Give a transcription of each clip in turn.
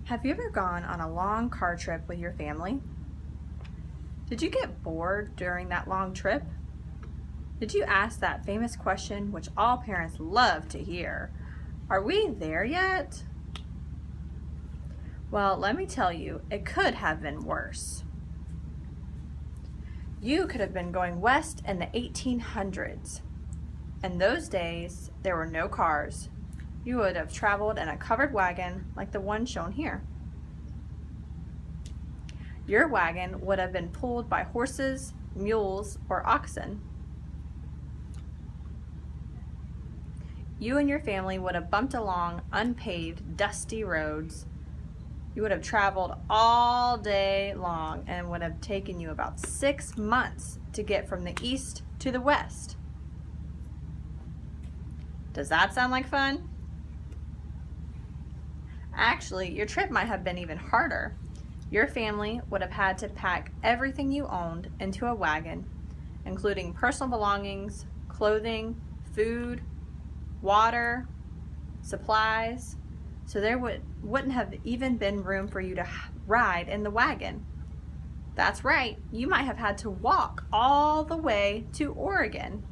Have you ever gone on a long car trip with your family? Did you get bored during that long trip? Did you ask that famous question which all parents love to hear? Are we there yet? Well, let me tell you, it could have been worse. You could have been going west in the 1800s. In those days, there were no cars. You would have traveled in a covered wagon like the one shown here. Your wagon would have been pulled by horses, mules, or oxen. You and your family would have bumped along unpaved, dusty roads. You would have traveled all day long and it would have taken you about 6 months to get from the east to the west. Does that sound like fun? Actually, your trip might have been even harder. Your family would have had to pack everything you owned into a wagon, including personal belongings, clothing, food, water, supplies, so there wouldn't have even been room for you to ride in the wagon. That's right, you might have had to walk all the way to Oregon.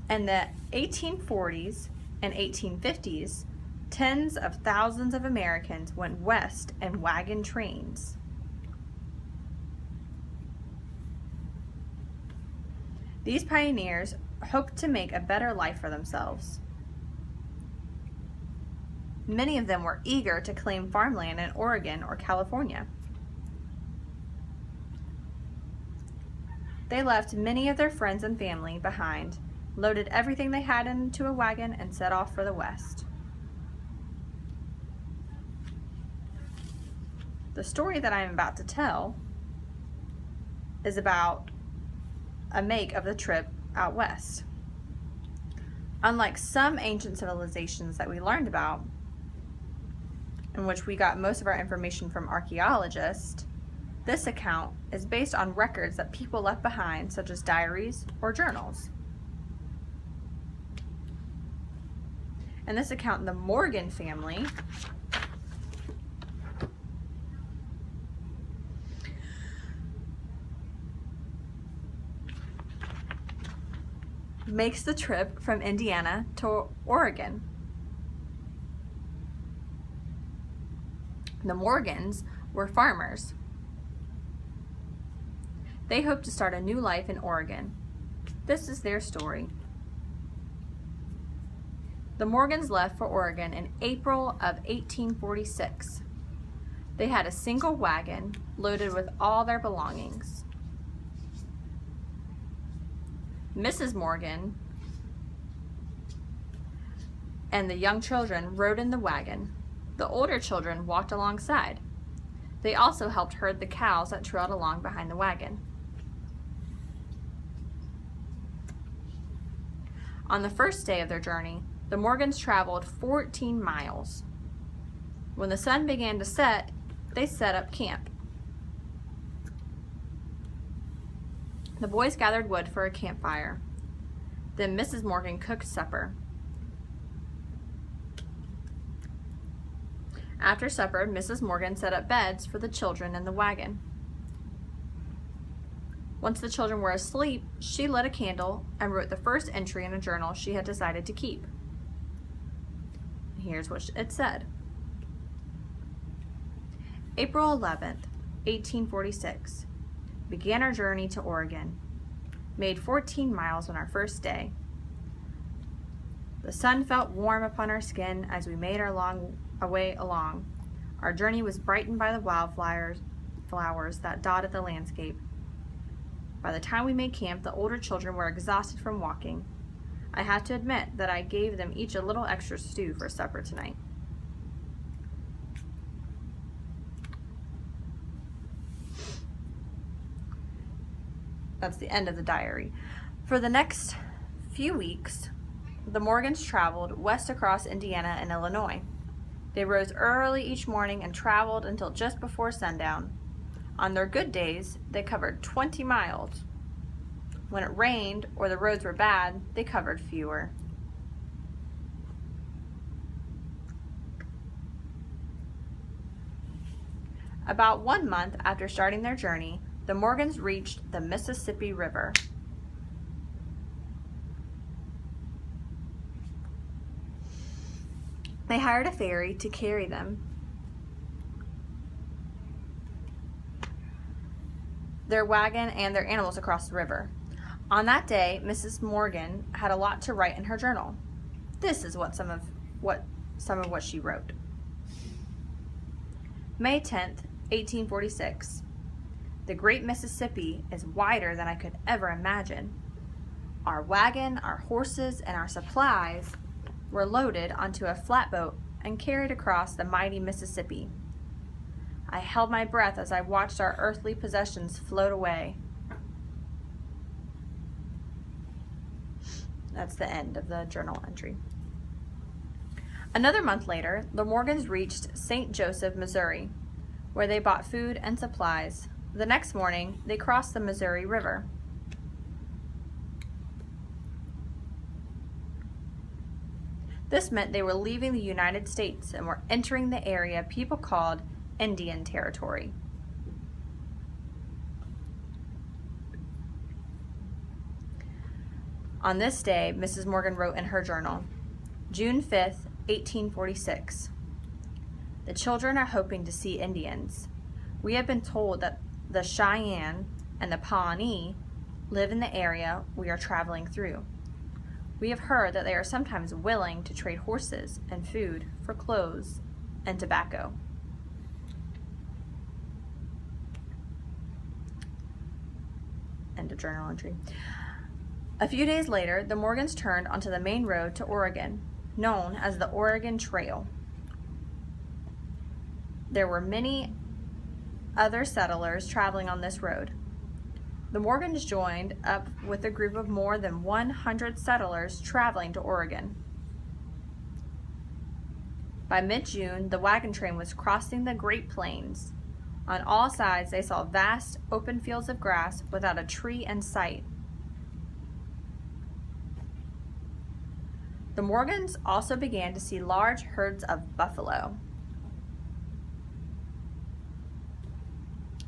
In the 1840s and 1850s, tens of thousands of Americans went west in wagon trains. These pioneers hoped to make a better life for themselves. Many of them were eager to claim farmland in Oregon or California. They left many of their friends and family behind, loaded everything they had into a wagon, and set off for the west. The story that I am about to tell is about a make of the trip out west. Unlike some ancient civilizations that we learned about, in which we got most of our information from archaeologists, this account is based on records that people left behind, such as diaries or journals. In this account, the Morgan family makes the trip from Indiana to Oregon. The Morgans were farmers. They hoped to start a new life in Oregon. This is their story. The Morgans left for Oregon in April of 1846. They had a single wagon loaded with all their belongings. Mrs. Morgan and the young children rode in the wagon. The older children walked alongside. They also helped herd the cows that trailed along behind the wagon. On the first day of their journey, the Morgans traveled 14 miles. When the sun began to set, they set up camp. The boys gathered wood for a campfire. Then Mrs. Morgan cooked supper. After supper, Mrs. Morgan set up beds for the children in the wagon. Once the children were asleep, she lit a candle and wrote the first entry in a journal she had decided to keep. Here's what it said. April 11th, 1846. Began our journey to Oregon. Made 14 miles on our first day. The sun felt warm upon our skin as we made our long way along. Our journey was brightened by the flowers that dotted the landscape. By the time we made camp, the older children were exhausted from walking. I have to admit that I gave them each a little extra stew for supper tonight. That's the end of the diary. For the next few weeks, the Morgans traveled west across Indiana and Illinois. They rose early each morning and traveled until just before sundown. On their good days, they covered 20 miles. When it rained or the roads were bad, they covered fewer. About 1 month after starting their journey, the Morgans reached the Mississippi River. They hired a ferry to carry them. Their wagon and their animals across the river. On that day, Mrs. Morgan had a lot to write in her journal. This is some of what she wrote. May 10th, 1846. The great Mississippi is wider than I could ever imagine. Our wagon, our horses, and our supplies were loaded onto a flatboat and carried across the mighty Mississippi. I held my breath as I watched our earthly possessions float away. That's the end of the journal entry. Another month later, the Morgans reached St. Joseph, Missouri, where they bought food and supplies. The next morning, they crossed the Missouri River. This meant they were leaving the United States and were entering the area people called Indian Territory. On this day, Mrs. Morgan wrote in her journal, June 5th, 1846. The children are hoping to see Indians. We have been told that the Cheyenne and the Pawnee live in the area we are traveling through. We have heard that they are sometimes willing to trade horses and food for clothes and tobacco. End of journal entry. A few days later, the Morgans turned onto the main road to Oregon, known as the Oregon Trail. There were many other settlers traveling on this road. The Morgans joined up with a group of more than 100 settlers traveling to Oregon. By mid-June, the wagon train was crossing the Great Plains. On all sides, they saw vast open fields of grass without a tree in sight. The Morgans also began to see large herds of buffalo.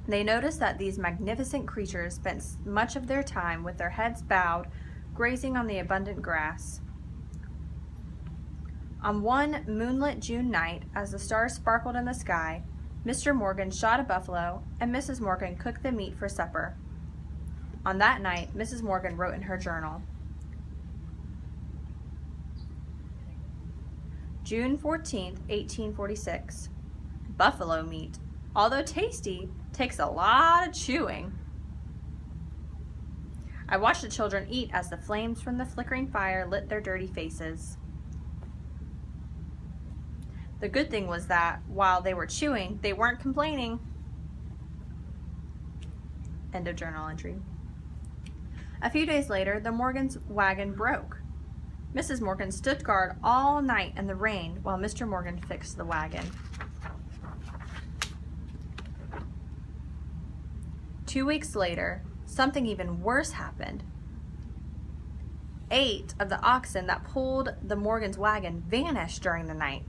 They noticed that these magnificent creatures spent much of their time with their heads bowed, grazing on the abundant grass. On one moonlit June night, as the stars sparkled in the sky, Mr. Morgan shot a buffalo, and Mrs. Morgan cooked the meat for supper. On that night, Mrs. Morgan wrote in her journal, June 14th, 1846. Buffalo meat, although tasty, takes a lot of chewing. I watched the children eat as the flames from the flickering fire lit their dirty faces. The good thing was that while they were chewing, they weren't complaining. End of journal entry. A few days later, the Morgans' wagon broke. Mrs. Morgan stood guard all night in the rain while Mr. Morgan fixed the wagon. 2 weeks later, something even worse happened. 8 of the oxen that pulled the Morgans' wagon vanished during the night.